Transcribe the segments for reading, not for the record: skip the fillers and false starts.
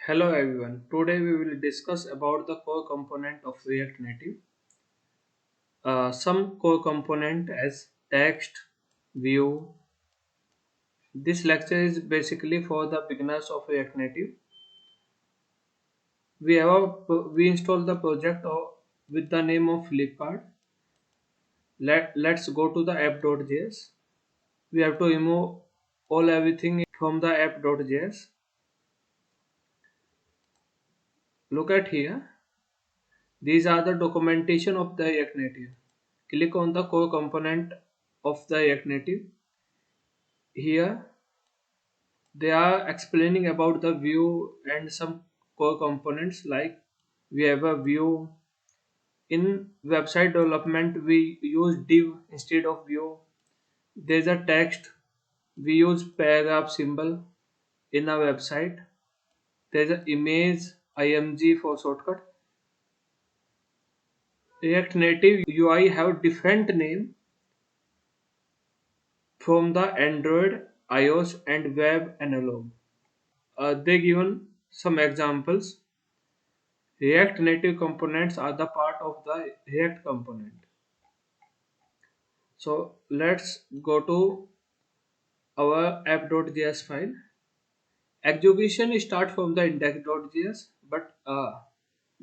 Hello everyone. Today we will discuss about the core component of React Native. Some core component as text, view. This lecture is basically for the beginners of React Native. We install the project with the name of Flipkart. Let's go to the app.js. We have to remove all everything from the app.js. Look at here. These are the documentation of the React Native. Click on the core component of the React Native. Here they are explaining about the view and some core components, like we have a view. In website development we use div instead of view. There's a text, we use paragraph symbol in a website. There's an image, img for shortcut. React Native UI have different name from the Android, iOS and web analog. They given some examples. React Native components are the part of the React component. So let's go to our app.js file. Execution start from the index.js, but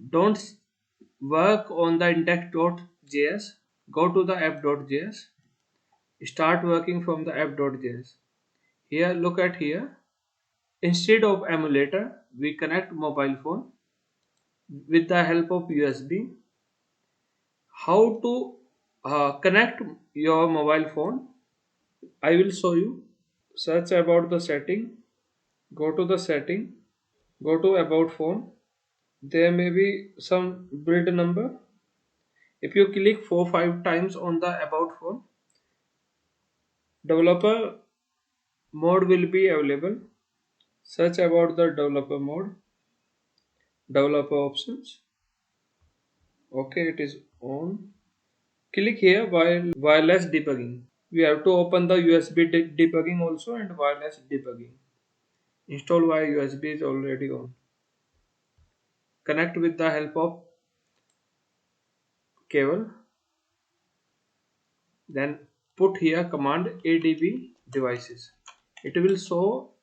don't work on the index.js. Go to the app.js. Start working from the app.js. Here, look at here. Instead of emulator, we connect mobile phone with the help of USB. How to connect your mobile phone? I will show you. Search about the setting. Go to the setting. Go to about phone. There may be some build number. If you click 4-5 times on the about phone, developer mode will be available. Search about the developer mode. Developer options. Okay, it is on. Click here while wireless debugging. We have to open the USB debugging also and wireless debugging. Install via USB is already on. Connect with the help of cable. Then put here command adb devices. It will show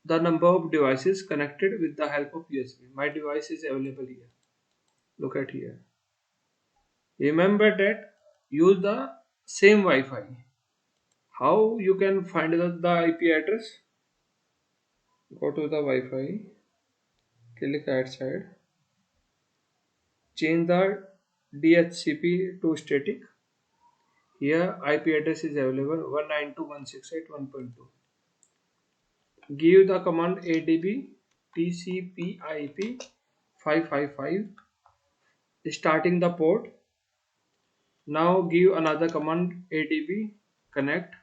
the number of devices connected with the help of USB. My device is available here. Look at here. Remember that use the same Wi-Fi. How you can find the IP address? Go to the Wi-Fi. Click right side. Change the DHCP to static. Here IP address is available 192.168.1.2. Give the command adb tcp/ip 555 starting the port. Now give another command adb connect.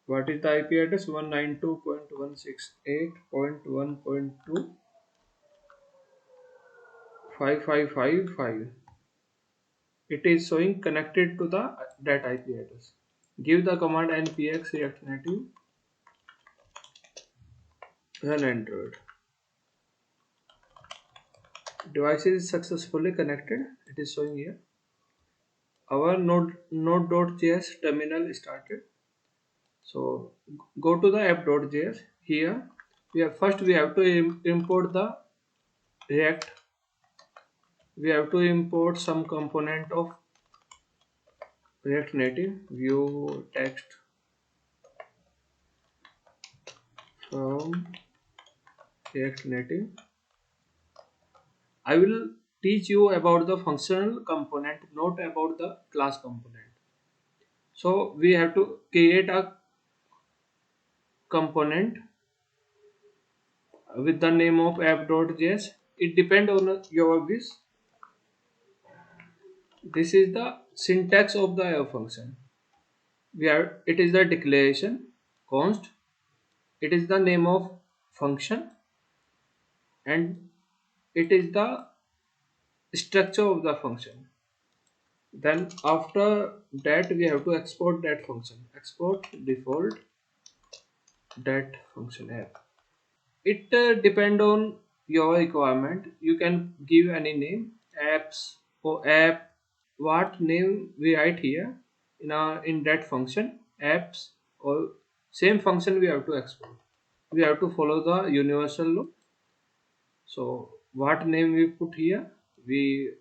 What is the IP address? 192.168.1.2 5555. It is showing connected to the that IP address. Give the command npx react native run Android. Device is successfully connected. It is showing here. Our node.js terminal started. So go to the app.js. Here we have to import the React. We have to import some component of React Native, view text from React Native. I will teach you about the functional component, not about the class component. So we have to create a component with the name of app.js. It depends on your wish. This is the syntax of the function. It is the declaration const. It is the name of function and it is the structure of the function. Then after that we have to export that function. Export default that function app. It depend on your requirement. You can give any name, apps or app. What name we write here in that function, apps or same function we have to export. We have to follow the universal law. So what name we put here, we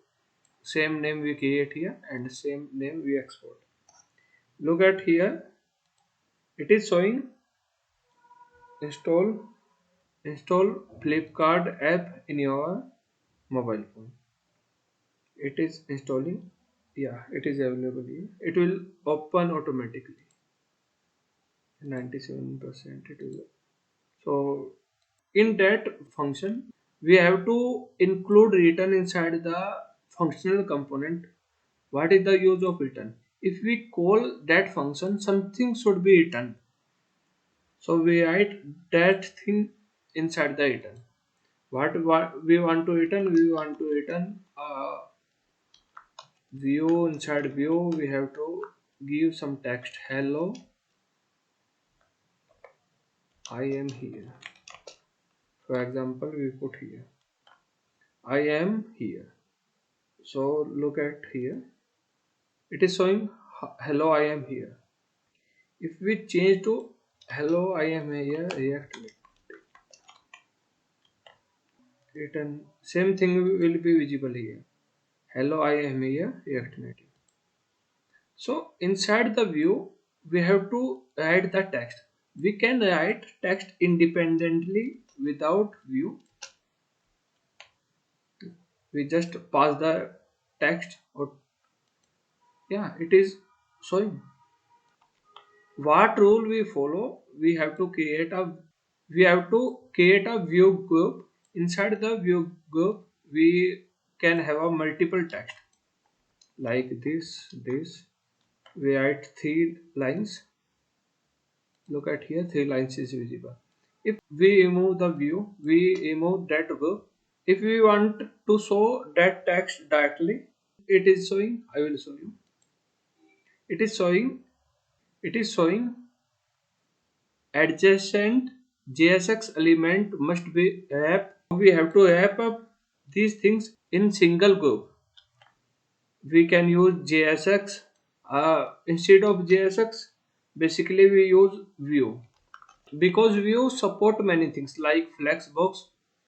same name we create here and same name we export. Look at here, it is showing install Flipkart app in your mobile phone. It is installing. Yeah, it is available here. It will open automatically. 97% it will. So in that function, we have to include return inside the functional component. What is the use of return? If we call that function, something should be written. So we write that thing inside the return. What we want to return? We want to return view. Inside view we have to give some text. Hello, I am here. For example, we put here I am here. So look at here, it is showing hello, I am here. If we change to hello, I am here, react written, same thing will be visible here. Hello, I am here, react native. So inside the view, we have to write the text. We can write text independently without view. We just pass the text or yeah, it is showing. What rule we follow? We have to create a view group. Inside the view group, we can have a multiple text like this. We write 3 lines. Look at here, 3 lines is visible. If we remove the view, we remove that group. If we want to show that text directly, it is showing. I will show you. It is showing. It is showing adjacent JSX element must be wrapped. We have to wrap up these things in single group. We can use JSX. Instead of JSX, basically we use view. Because views support many things like flexbox,